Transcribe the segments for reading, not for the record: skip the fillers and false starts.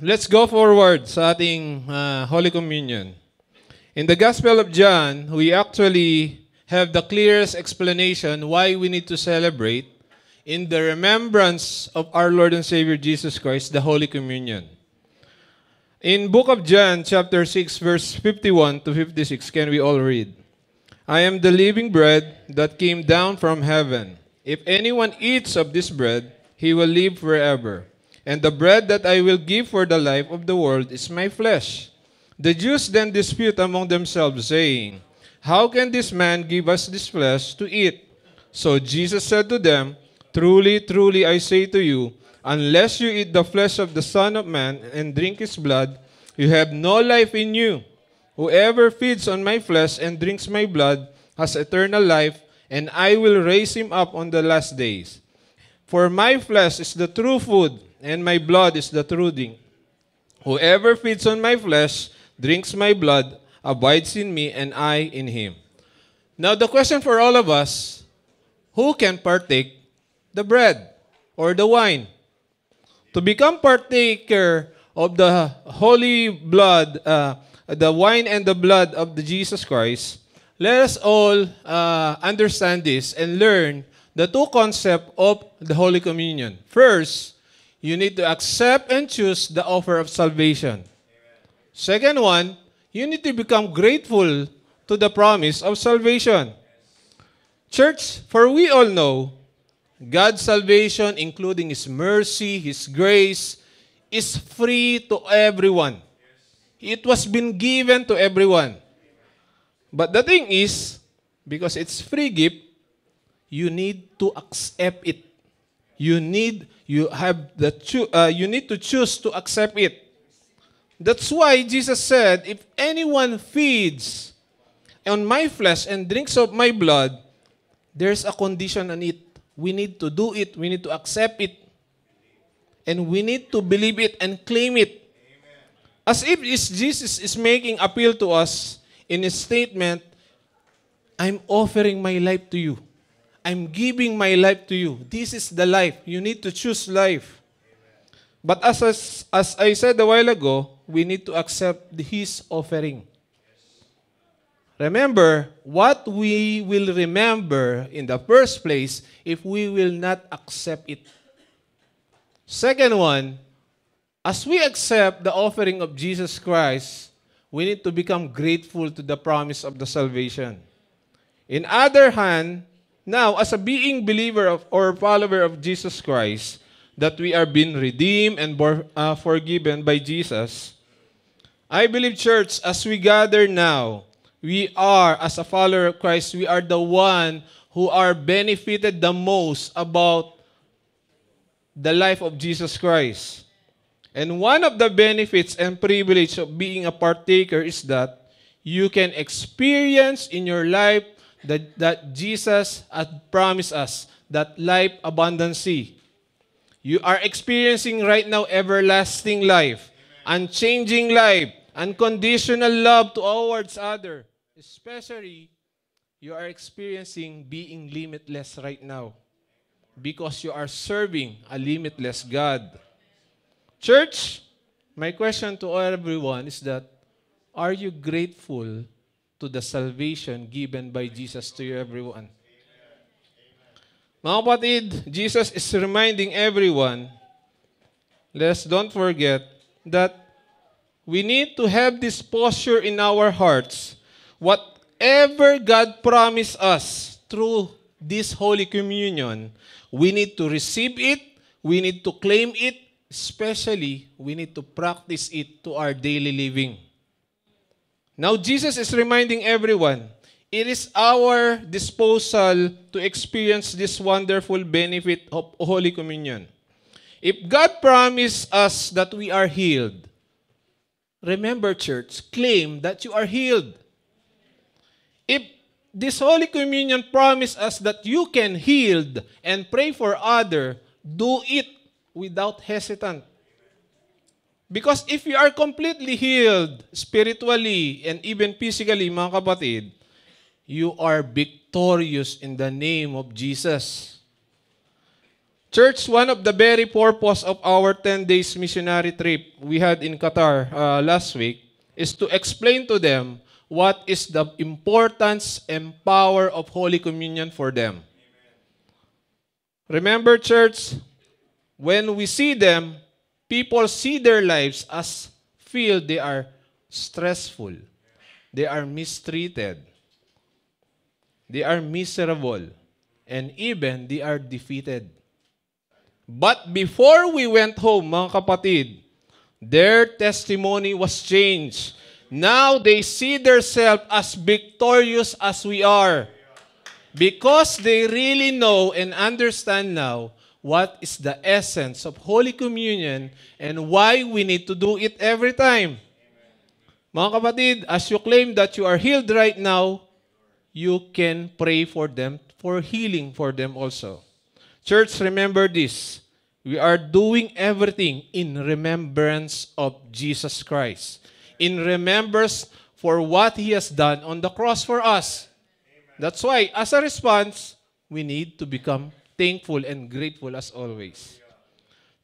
Let's go forward sa ating Holy Communion. In the Gospel of John, we actually have the clearest explanation why we need to celebrate in the remembrance of our Lord and Savior Jesus Christ, the Holy Communion. In Book of John, chapter 6, verse 51 to 56, can we all read? I am the living bread that came down from heaven. If anyone eats of this bread, he will live forever. And the bread that I will give for the life of the world is my flesh. The Jews then dispute among themselves, saying, How can this man give us this flesh to eat? So Jesus said to them, Truly, truly, I say to you, unless you eat the flesh of the Son of Man and drink his blood, you have no life in you. Whoever feeds on my flesh and drinks my blood has eternal life, and I will raise him up on the last days. For my flesh is the true food, and my blood is the true drink. Whoever feeds on my flesh, drinks my blood, abides in me, and I in him. Now the question for all of us, who can partake the bread or the wine? To become partaker of the holy blood, the wine and the blood of the Jesus Christ, let us all understand this and learn the two concepts of the Holy Communion. First, you need to accept and choose the offer of salvation. Second one, you need to become grateful to the promise of salvation. Church, for we all know, God's salvation, including His mercy, His grace, is free to everyone. It was been given to everyone. But the thing is, because it's free gift, you need to accept it. You need to choose to accept it. That's why Jesus said, if anyone feeds on my flesh and drinks of my blood, there's a condition on it. We need to do it. We need to accept it. And we need to believe it and claim it. As if Jesus is making appeal to us in his statement, I'm offering my life to you. I'm giving my life to you. This is the life. You need to choose life. But as I said a while ago, we need to accept his offering. Remember, what we will remember in the first place if we will not accept it. Second one, as we accept the offering of Jesus Christ, we need to become grateful to the promise of the salvation. In other hand, now, as a being believer or follower of Jesus Christ, that we are being redeemed and forgiven by Jesus, I believe, church, as we gather now, we are, as a follower of Christ, we are the one who are benefited the most about the life of Jesus Christ. And one of the benefits and privilege of being a partaker is that you can experience in your life that Jesus had promised us, that life abundancy. You are experiencing right now everlasting life, unchanging life, unconditional love towards others. Especially, you are experiencing being limitless right now because you are serving a limitless God. Church, my question to everyone is that, are you grateful to the salvation given by Jesus to you, everyone? Mga kapatid, Jesus is reminding everyone, let's don't forget that we need to have this posture in our hearts. Whatever God promised us through this Holy Communion, we need to receive it, we need to claim it, especially we need to practice it to our daily living. Now, Jesus is reminding everyone, it is our disposal to experience this wonderful benefit of Holy Communion. If God promised us that we are healed, remember, church, claim that you are healed. If this Holy Communion promised us that you can heal and pray for others, do it without hesitant. Because if you are completely healed spiritually and even physically, mga kapatid, you are victorious in the name of Jesus. Church, one of the very purpose of our 10 days missionary trip we had in Qatar last week is to explain to them what is the importance and power of Holy Communion for them. Remember, church, when we see them, people see their lives as feel they are stressful, they are mistreated, they are miserable, and even they are defeated. But before we went home, mga kapatid, their testimony was changed. Now they see themselves as victorious as we are. Because they really know and understand now what is the essence of Holy Communion and why we need to do it every time. Mga kapatid, as you claim that you are healed right now, you can pray for them, for healing for them also. Church, remember this. We are doing everything in remembrance of Jesus Christ. In remembrance for what He has done on the cross for us. That's why, as a response, we need to become thankful and grateful as always.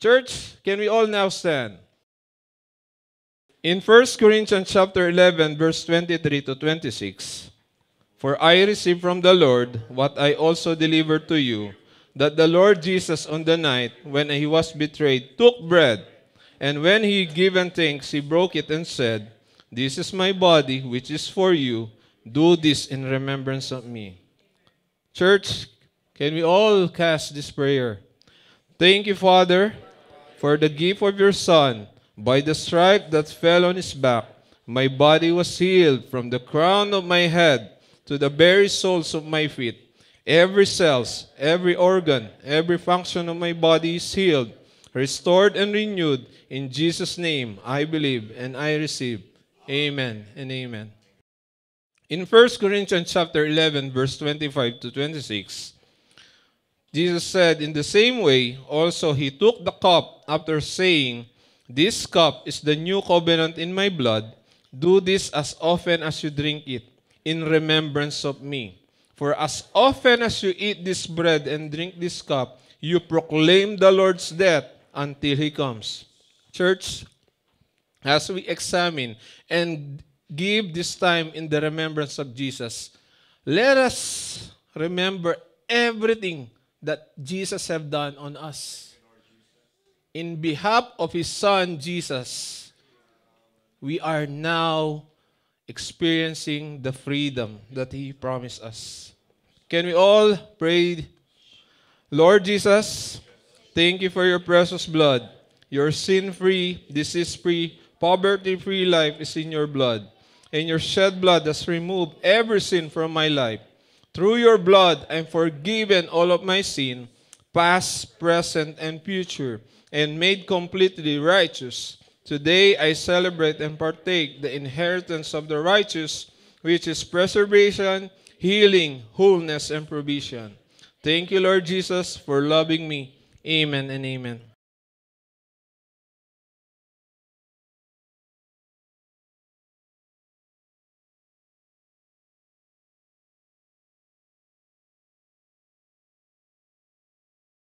Church, can we all now stand? In 1 Corinthians chapter 11, verse 23 to 26, "For I received from the Lord what I also delivered to you, that the Lord Jesus on the night when He was betrayed took bread, and when He given thanks, He broke it and said, 'This is my body, which is for you. Do this in remembrance of me.'" Church, can we all cast this prayer? Thank you, Father, for the gift of your Son. By the stripe that fell on His back, my body was healed from the crown of my head to the very soles of my feet. Every cells, every organ, every function of my body is healed, restored and renewed. In Jesus' name, I believe and I receive. Amen and amen. In 1 Corinthians chapter 11, verse 25 to 26, Jesus said, "In the same way, also He took the cup after saying, 'This cup is the new covenant in my blood. Do this as often as you drink it, in remembrance of me. For as often as you eat this bread and drink this cup, you proclaim the Lord's death until He comes.'" Church, as we examine and give this time in the remembrance of Jesus, let us remember everything that Jesus have done on us. In behalf of His Son, Jesus, we are now experiencing the freedom that He promised us. Can we all pray? Lord Jesus, thank you for your precious blood. Your sin-free, disease-free, poverty-free life is in your blood. And your shed blood has removed every sin from my life. Through your blood, I am forgiven all of my sin, past, present, and future, and made completely righteous. Today, I celebrate and partake the inheritance of the righteous, which is preservation, healing, wholeness, and provision. Thank you, Lord Jesus, for loving me. Amen and amen.